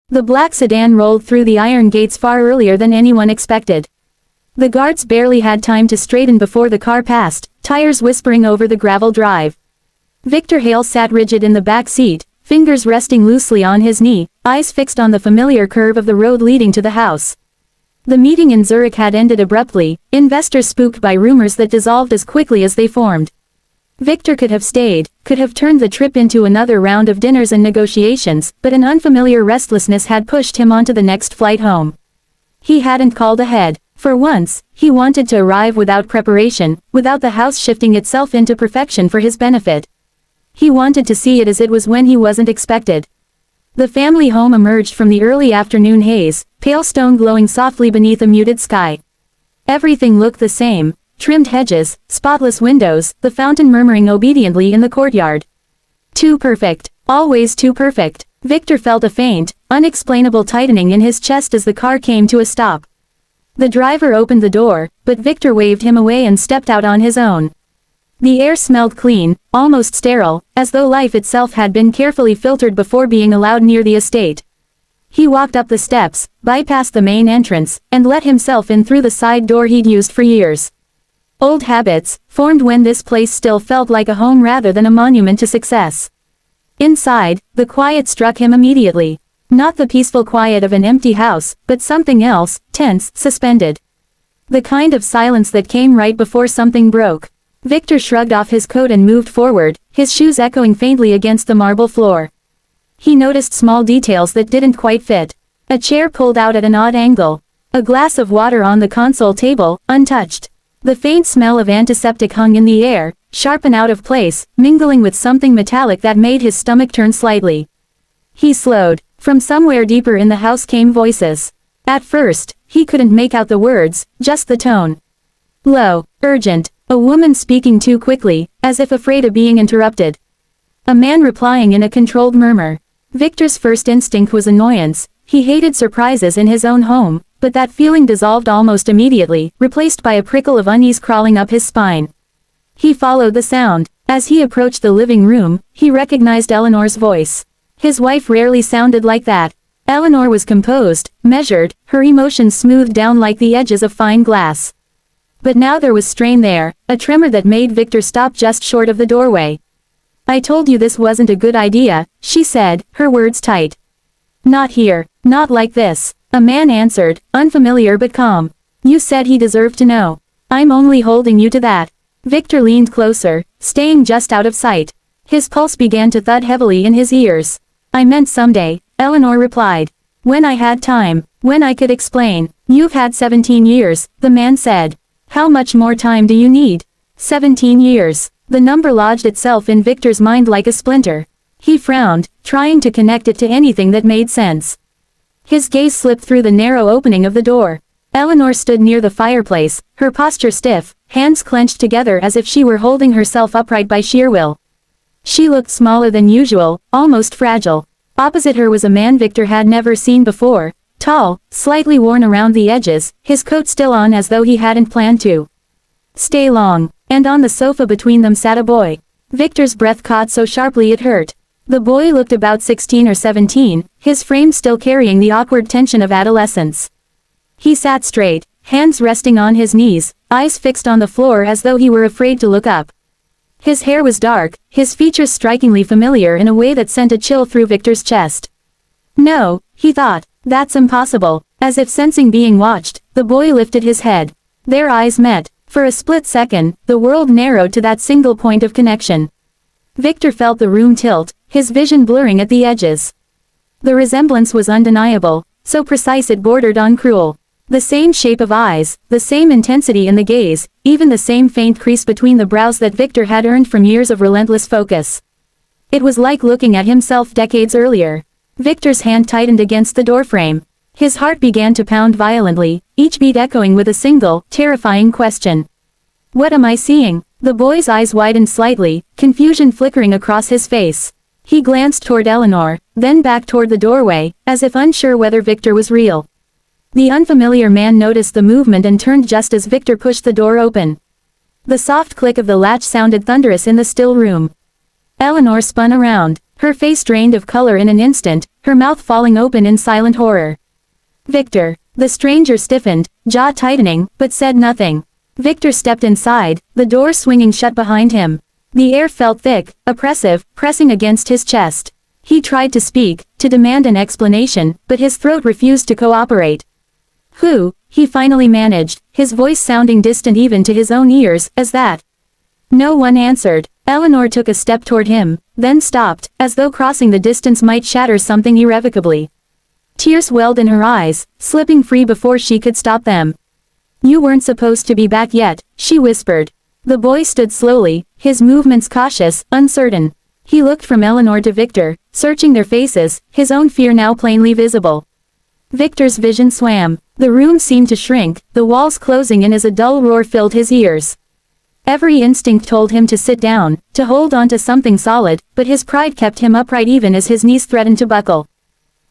The black sedan rolled through the iron gates far earlier than anyone expected. The guards barely had time to straighten before the car passed, tires whispering over the gravel drive. Victor Hale sat rigid in the back seat, fingers resting loosely on his knee, eyes fixed on the familiar curve of the road leading to the house. The meeting in Zurich had ended abruptly, investors spooked by rumors that dissolved as quickly as they formed. Victor could have stayed, could have turned the trip into another round of dinners and negotiations, but an unfamiliar restlessness had pushed him onto the next flight home. He hadn't called ahead. For once, he wanted to arrive without preparation, without the house shifting itself into perfection for his benefit. He wanted to see it as it was when he wasn't expected. The family home emerged from the early afternoon haze, pale stone glowing softly beneath a muted sky. Everything looked the same. Trimmed hedges, spotless windows, the fountain murmuring obediently in the courtyard. Too perfect. Always too perfect. Victor felt a faint, unexplainable tightening in his chest as the car came to a stop. The driver opened the door, but Victor waved him away and stepped out on his own. The air smelled clean, almost sterile, as though life itself had been carefully filtered before being allowed near the estate. He walked up the steps, bypassed the main entrance, and let himself in through the side door he'd used for years. Old habits, formed when this place still felt like a home rather than a monument to success. Inside, the quiet struck him immediately. Not the peaceful quiet of an empty house, but something else, tense, suspended. The kind of silence that came right before something broke. Victor shrugged off his coat and moved forward, his shoes echoing faintly against the marble floor. He noticed small details that didn't quite fit. A chair pulled out at an odd angle. A glass of water on the console table, untouched. The faint smell of antiseptic hung in the air, sharp and out of place, mingling with something metallic that made his stomach turn slightly. He slowed. From somewhere deeper in the house came voices. At first, he couldn't make out the words, just the tone. Low, urgent, a woman speaking too quickly, as if afraid of being interrupted. A man replying in a controlled murmur. Victor's first instinct was annoyance. He hated surprises in his own home, but that feeling dissolved almost immediately, replaced by a prickle of unease crawling up his spine. He followed the sound. As he approached the living room, he recognized Eleanor's voice. His wife rarely sounded like that. Eleanor was composed, measured, her emotions smoothed down like the edges of fine glass. But now there was strain there, a tremor that made Victor stop just short of the doorway. I told you this wasn't a good idea, she said, her words tight. Not here, not like this. A man answered, unfamiliar but calm. You said he deserved to know. I'm only holding you to that. Victor leaned closer, staying just out of sight. His pulse began to thud heavily in his ears. I meant someday, Eleanor replied. When I had time, when I could explain. You've had 17 years, the man said. How much more time do you need? 17 years. The number lodged itself in Victor's mind like a splinter. He frowned, trying to connect it to anything that made sense. His gaze slipped through the narrow opening of the door. Eleanor stood near the fireplace, her posture stiff, hands clenched together as if she were holding herself upright by sheer will. She looked smaller than usual, almost fragile. Opposite her was a man Victor had never seen before, tall, slightly worn around the edges, his coat still on as though he hadn't planned to stay long. And on the sofa between them sat a boy. Victor's breath caught so sharply it hurt. The boy looked about 16 or 17, his frame still carrying the awkward tension of adolescence. He sat straight, hands resting on his knees, eyes fixed on the floor as though he were afraid to look up. His hair was dark, his features strikingly familiar in a way that sent a chill through Victor's chest. No, he thought, that's impossible. As if sensing being watched, the boy lifted his head. Their eyes met. For a split second, the world narrowed to that single point of connection. Victor felt the room tilt, his vision blurring at the edges. The resemblance was undeniable, so precise it bordered on cruel. The same shape of eyes, the same intensity in the gaze, even the same faint crease between the brows that Victor had earned from years of relentless focus. It was like looking at himself decades earlier. Victor's hand tightened against the doorframe. His heart began to pound violently, each beat echoing with a single, terrifying question. What am I seeing? The boy's eyes widened slightly, confusion flickering across his face. He glanced toward Eleanor, then back toward the doorway, as if unsure whether Victor was real. The unfamiliar man noticed the movement and turned just as Victor pushed the door open. The soft click of the latch sounded thunderous in the still room. Eleanor spun around. Her face drained of color in an instant, her mouth falling open in silent horror. Victor. The stranger stiffened, jaw tightening, but said nothing. Victor stepped inside, the door swinging shut behind him. The air felt thick, oppressive, pressing against his chest. He tried to speak, to demand an explanation, but his throat refused to cooperate. "Who?" he finally managed, his voice sounding distant even to his own ears, as that. No one answered. Eleanor took a step toward him, then stopped, as though crossing the distance might shatter something irrevocably. Tears welled in her eyes, slipping free before she could stop them. "You weren't supposed to be back yet," she whispered. The boy stood slowly, his movements cautious, uncertain. He looked from Eleanor to Victor, searching their faces, his own fear now plainly visible. Victor's vision swam. The room seemed to shrink, the walls closing in as a dull roar filled his ears. Every instinct told him to sit down, to hold on to something solid, but his pride kept him upright even as his knees threatened to buckle.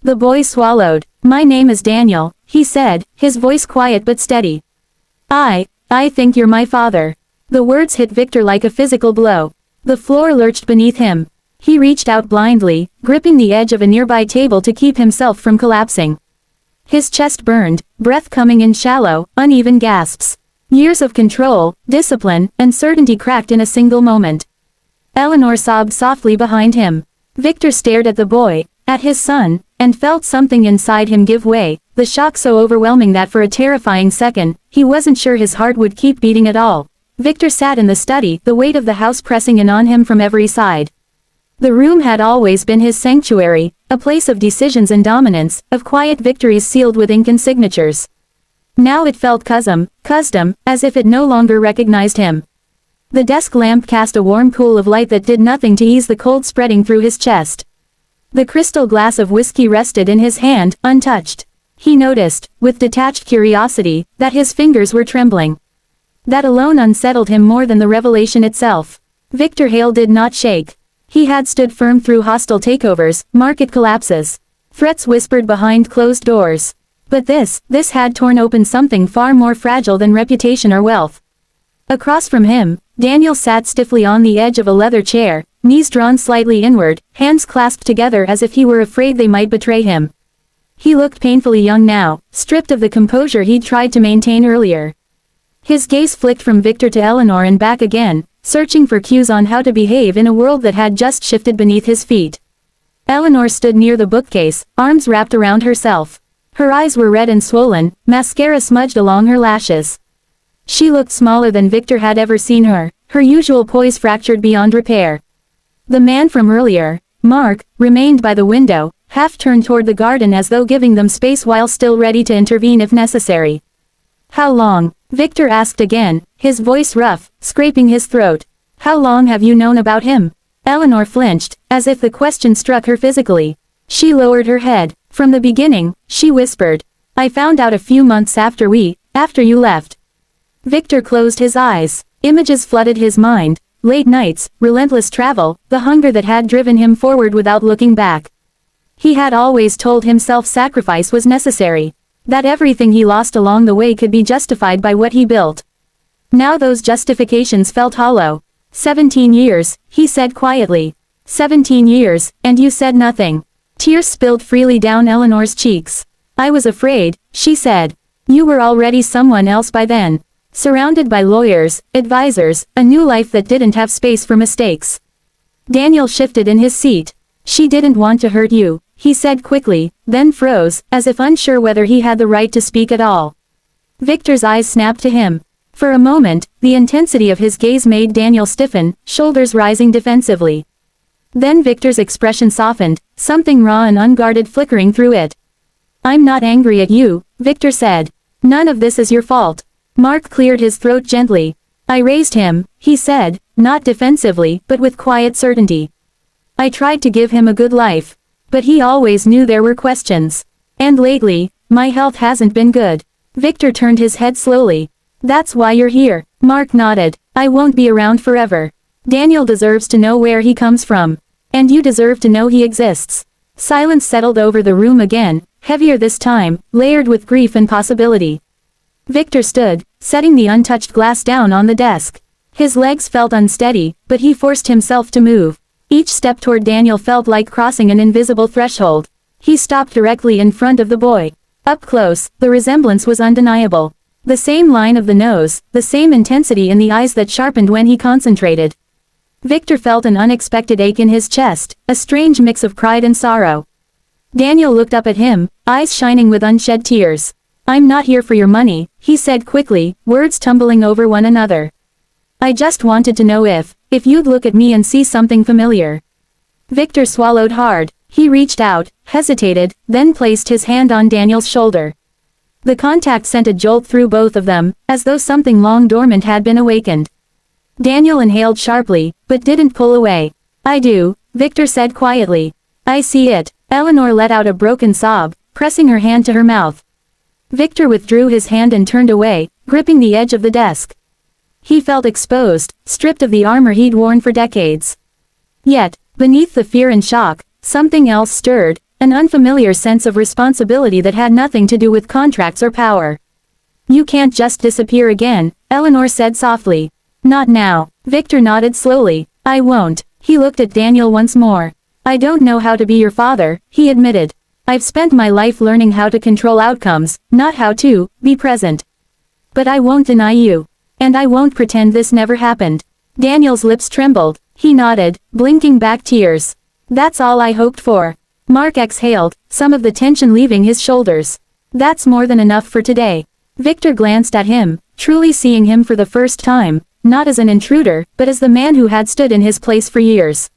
The boy swallowed. "My name is Daniel," he said, his voice quiet but steady. I think you're my father." The words hit Victor like a physical blow. The floor lurched beneath him. He reached out blindly, gripping the edge of a nearby table to keep himself from collapsing. His chest burned, breath coming in shallow, uneven gasps. Years of control, discipline, and certainty cracked in a single moment. Eleanor sobbed softly behind him. Victor stared at the boy, at his son, and felt something inside him give way, the shock so overwhelming that for a terrifying second, he wasn't sure his heart would keep beating at all. Victor sat in the study, the weight of the house pressing in on him from every side. The room had always been his sanctuary, a place of decisions and dominance, of quiet victories sealed with ink and signatures. Now it felt custom, as if it no longer recognized him. The desk lamp cast a warm pool of light that did nothing to ease the cold spreading through his chest. The crystal glass of whiskey rested in his hand, untouched. He noticed, with detached curiosity, that his fingers were trembling. That alone unsettled him more than the revelation itself. Victor Hale did not shake. He had stood firm through hostile takeovers, market collapses. Threats whispered behind closed doors. But this had torn open something far more fragile than reputation or wealth. Across from him, Daniel sat stiffly on the edge of a leather chair, knees drawn slightly inward, hands clasped together as if he were afraid they might betray him. He looked painfully young now, stripped of the composure he'd tried to maintain earlier. His gaze flicked from Victor to Eleanor and back again, searching for cues on how to behave in a world that had just shifted beneath his feet. Eleanor stood near the bookcase, arms wrapped around herself. Her eyes were red and swollen, mascara smudged along her lashes. She looked smaller than Victor had ever seen her, her usual poise fractured beyond repair. The man from earlier, Mark, remained by the window, half turned toward the garden as though giving them space while still ready to intervene if necessary. "How long?" Victor asked again, his voice rough, scraping his throat. "How long have you known about him?" Eleanor flinched, as if the question struck her physically. She lowered her head. "From the beginning," she whispered. "I found out a few months after you left." Victor closed his eyes. Images flooded his mind. Late nights, relentless travel, the hunger that had driven him forward without looking back. He had always told himself sacrifice was necessary. That everything he lost along the way could be justified by what he built. Now those justifications felt hollow. 17 years, he said quietly. 17 years, and you said nothing. Tears spilled freely down Eleanor's cheeks. "I was afraid," she said. "You were already someone else by then. Surrounded by lawyers, advisors, a new life that didn't have space for mistakes." Daniel shifted in his seat. "She didn't want to hurt you," he said quickly, then froze, as if unsure whether he had the right to speak at all. Victor's eyes snapped to him. For a moment, the intensity of his gaze made Daniel stiffen, shoulders rising defensively. Then Victor's expression softened, something raw and unguarded flickering through it. "I'm not angry at you," Victor said. "None of this is your fault." Mark cleared his throat gently. "I raised him," he said, not defensively, but with quiet certainty. "I tried to give him a good life. But he always knew there were questions. And lately, my health hasn't been good." Victor turned his head slowly. "That's why you're here." Mark nodded. "I won't be around forever. Daniel deserves to know where he comes from. And you deserve to know he exists." Silence settled over the room again, heavier this time, layered with grief and possibility. Victor stood, setting the untouched glass down on the desk. His legs felt unsteady, but he forced himself to move. Each step toward Daniel felt like crossing an invisible threshold. He stopped directly in front of the boy. Up close, the resemblance was undeniable. The same line of the nose, the same intensity in the eyes that sharpened when he concentrated. Victor felt an unexpected ache in his chest, a strange mix of pride and sorrow. Daniel looked up at him, eyes shining with unshed tears. "I'm not here for your money," he said quickly, words tumbling over one another. "I just wanted to know if you'd look at me and see something familiar." Victor swallowed hard. He reached out, hesitated, then placed his hand on Daniel's shoulder. The contact sent a jolt through both of them, as though something long dormant had been awakened. Daniel inhaled sharply, but didn't pull away. "I do," Victor said quietly. "I see it." Eleanor let out a broken sob, pressing her hand to her mouth. Victor withdrew his hand and turned away, gripping the edge of the desk. He felt exposed, stripped of the armor he'd worn for decades. Yet, beneath the fear and shock, something else stirred, an unfamiliar sense of responsibility that had nothing to do with contracts or power. "You can't just disappear again," Eleanor said softly. "Not now." Victor nodded slowly. "I won't." He looked at Daniel once more. "I don't know how to be your father," he admitted. "I've spent my life learning how to control outcomes, not how to be present. But I won't deny you. And I won't pretend this never happened." Daniel's lips trembled. He nodded, blinking back tears. "That's all I hoped for." Mark exhaled, some of the tension leaving his shoulders. "That's more than enough for today." Victor glanced at him, truly seeing him for the first time, not as an intruder, but as the man who had stood in his place for years.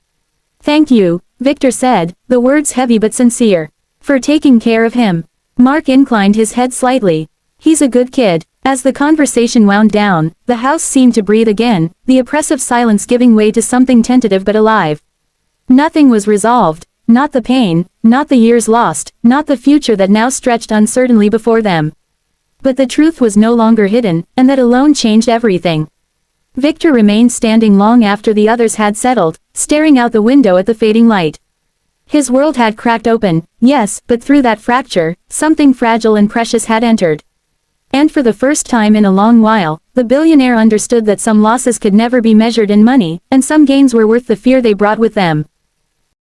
"Thank you," Victor said, the words heavy but sincere. "For taking care of him." Mark inclined his head slightly. "He's a good kid." As the conversation wound down, the house seemed to breathe again, the oppressive silence giving way to something tentative but alive. Nothing was resolved, not the pain, not the years lost, not the future that now stretched uncertainly before them. But the truth was no longer hidden, and that alone changed everything. Victor remained standing long after the others had settled, staring out the window at the fading light. His world had cracked open, yes, but through that fracture, something fragile and precious had entered. And for the first time in a long while, the billionaire understood that some losses could never be measured in money, and some gains were worth the fear they brought with them.